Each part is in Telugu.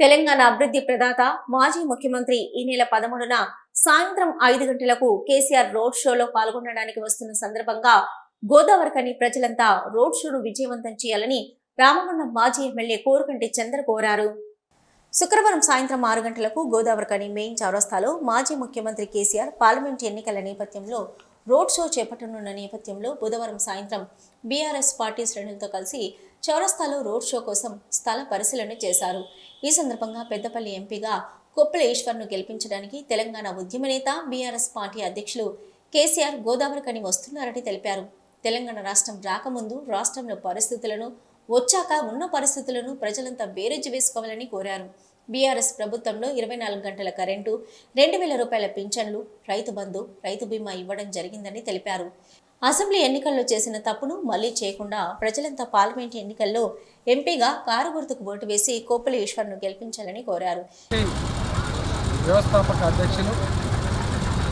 తెలంగాణ అభివృద్ధి ప్రదాత మాజీ ముఖ్యమంత్రి ఈ నెల 13న సాయంత్రం 5 గంటలకు కేసీఆర్ రోడ్ షోలో పాల్గొనడానికి వస్తున్న సందర్భంగా గోదావరికని ప్రజలంతా రోడ్ షోను విజయవంతం చేయాలని రామగుండం మాజీ ఎమ్మెల్యే కోరుకంటి చంద్ర కోరారు. శుక్రవారం సాయంత్రం 6 గంటలకు గోదావరికని మెయిన్ చౌరస్తాలో మాజీ ముఖ్యమంత్రి కేసీఆర్ పార్లమెంట్ ఎన్నికల నేపథ్యంలో రోడ్ షో చేపట్టనున్న నేపథ్యంలో బుధవారం సాయంత్రం బీఆర్ఎస్ పార్టీ శ్రేణులతో కలిసి చౌరస్తాలో రోడ్ షో కోసం స్థల పరిశీలన చేశారు. ఈ సందర్భంగా పెద్దపల్లి ఎంపీగా కొప్పుల ఈశ్వర్ను గెలిపించడానికి తెలంగాణ ఉద్యమ నేత బీఆర్ఎస్ పార్టీ అధ్యక్షులు కేసీఆర్ గోదావరికని వస్తున్నారని తెలిపారు. తెలంగాణ రాష్ట్రం రాకముందు రాష్ట్రంలో పరిస్థితులను, వచ్చాక ఉన్న పరిస్థితులను ప్రజలంతా బేరీజు వేసుకోవాలని కోరారు. బీఆర్ఎస్ ప్రభుత్వంలో 24 గంటల కరెంటు, 2000 రూపాయల పింఛన్లు, రైతు బంధు, రైతు బీమా ఇవ్వడం జరిగిందని తెలిపారు. అసెంబ్లీ ఎన్నికల్లో చేసిన తప్పును మళ్లీ చేయకుండా ప్రజలంతా పార్లమెంట్ ఎన్నికల్లో ఎంపీగా కారు గుర్తుకు ఓటు వేసి కోప్పుల ఈశ్వర్ను గెలిపించాలని కోరారు. వ్యవస్థాపక అధ్యక్షులు,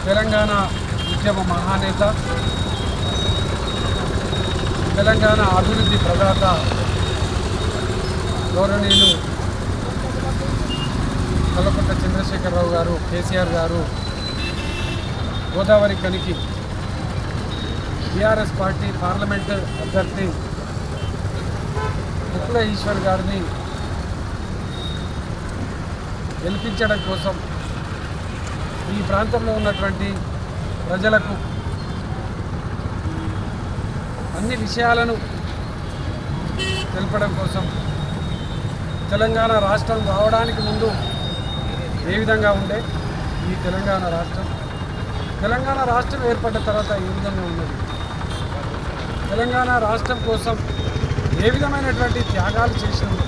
తెలంగాణ ఉద్యమ మహానేత, తెలంగాణ అభివృద్ధి ప్రదాత గౌరవనీయులు కల్వకుంట్ల చంద్రశేఖరరావు గారు, కేసీఆర్ గారు గోదావరికనికి బీఆర్ఎస్ పార్టీ పార్లమెంటు అభ్యర్థి కొప్పుల ఈశ్వర్ గారిని గెలిపించడం కోసం ఈ ప్రాంతంలో ఉన్నటువంటి ప్రజలకు అన్ని విషయాలను తెలపడం కోసం, తెలంగాణ రాష్ట్రం రావడానికి ముందు ఏ విధంగా ఉండే ఈ తెలంగాణ రాష్ట్రం ఏర్పడ్డ తర్వాత ఏ విధంగా ఉన్నది, తెలంగాణ రాష్ట్రం కోసం ఏ విధమైనటువంటి త్యాగాలు చేసినాము,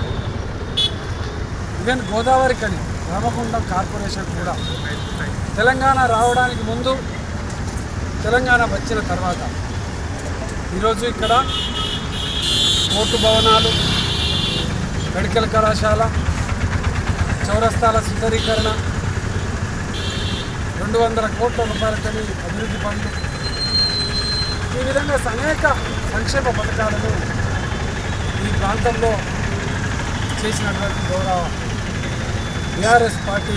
ఈవెన్ గోదావరికని రామగుండం కార్పొరేషన్ కూడా తెలంగాణ రావడానికి ముందు, తెలంగాణ వచ్చిన తర్వాత ఈరోజు ఇక్కడ కోర్టు భవనాలు, మెడికల్ కళాశాల, చౌరస్తాల సుందరీకరణ, 200 కోట్ల రూపాయలతోని అభివృద్ధి పనులు, ఈ విధంగా అనేక సంక్షేమ పథకాలను ఈ ప్రాంతంలో చేసినటువంటి గౌరవ బీఆర్ఎస్ పార్టీ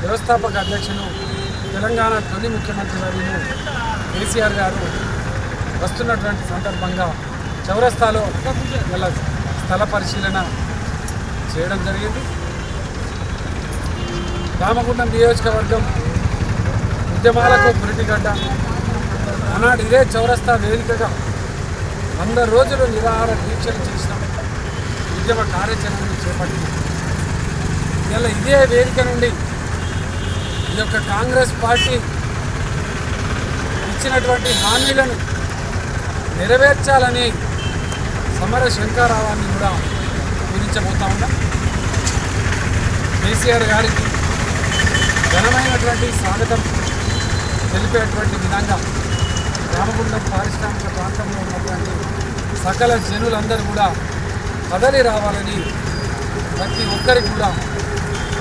వ్యవస్థాపక అధ్యక్షులు, తెలంగాణ తొలి ముఖ్యమంత్రి వర్యులు కేసీఆర్ గారు వస్తున్నటువంటి సందర్భంగా చౌరస్తాలో గల స్థల పరిశీలన చేయడం జరిగింది. రామగుండం నియోజకవర్గం ఉద్యమాలకు పురిటిగడ్డ. ఆనాడు ఇదే చౌరస్తా వేదికగా 100 రోజులు నిరాహార దీక్షలు చేసినాం, ఉద్యమ కార్యాచరణను చేపట్టినాం. ఇలా ఇదే వేదిక నుండి ఈ యొక్క కాంగ్రెస్ పార్టీ ఇచ్చినటువంటి హామీలను నెరవేర్చాలని సమర శంఖారావాన్ని కూడా పూజించబోతా ఉన్నాం. కేసీఆర్ గారికి ఘనమైనటువంటి స్వాగతం తెలిపేటువంటి విధంగా రామగుండం పారిశ్రామిక ప్రాంతంలో ఉన్నటువంటి సకల జనులందరూ కూడా కదలి రావాలని ప్రతి ఒక్కరికి కూడా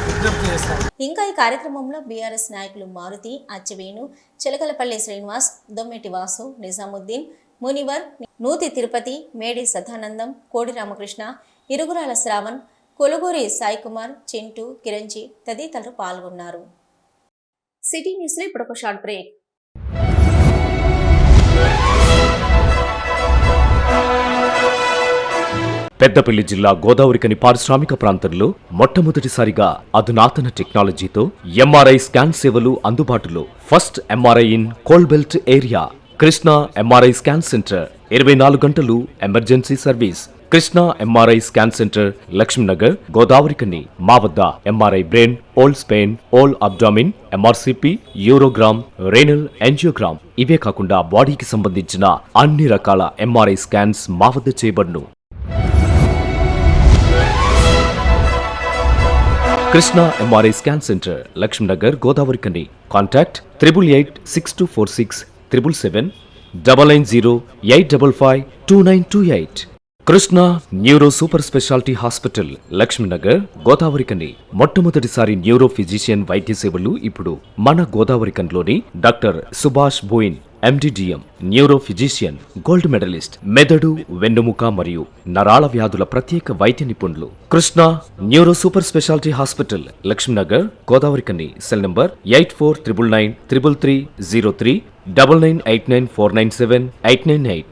విజ్ఞప్తి చేస్తారు. ఇంకా ఈ కార్యక్రమంలో బీఆర్ఎస్ నాయకులు మారుతి, అచ్చవేణు, చిలకలపల్లి శ్రీనివాస్, దొమ్మెటి వాసు, నిజాముద్దీన్, మునివర్, నూతి తిరుపతి, మేడి సదానందం, కోడి రామకృష్ణ, ఇరుగురాల శ్రావణ్, కొలుగూరి సాయి కుమార్, చింటూ, కిరంజీ తదితరులు పాల్గొన్నారు. సిటీ న్యూస్ లో ఇప్పుడు ఒక షార్ట్ బ్రేక్. పెద్దపల్లి జిల్లా గోదావరికని పారిశ్రామిక ప్రాంతంలో మొట్టమొదటిసారిగా అధునాతన టెక్నాలజీతో ఎంఆర్ఐ స్కాన్ సేవలు అందుబాటులో. First MRI in coal belt area. Krishna MRI scan center 24 గంటలు emergency service. Krishna MRI scan centre, Lakshminagar, Godavarikhani. మా వద్ద MRI brain, whole spine, whole abdomen, MRCP, urogram, renal angiogram, ఇవే కాకుండా బాడీకి సంబంధించిన అన్ని రకాల ఎంఆర్ఐ స్కాన్స్ మా వద్ద చేయబడును. Krishna MRI scan centre, Lakshminagar, Godavarikhani. Contact 8886246777 99085552928. Krishna neuro super speciality hospital, Lakshminagar, Godavarikhani. మొట్టమొదటిసారి న్యూరో ఫిజిషియన్ వైద్య సేవలు ఇప్పుడు మన గోదావరికన్లోని doctor Subhash Boin MDDM, neuro physician, gold medalist, మెదడు, వెన్నుముక మరియు నరాల వ్యాధుల ప్రత్యేక వైద్య నిపుణులు. Krishna neuro super speciality hospital, Lakshminagar, Godavarikhani. Cell number 8499933303 9989497497 898.